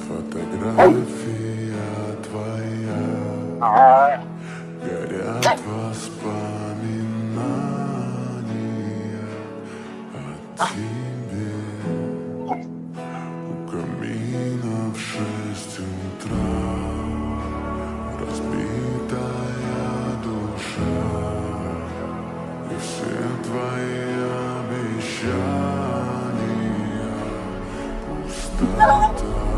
Фотография твоя, горят воспоминания о тебе. У камина в 6 утра разбитая душа, и все твои обещания пустота.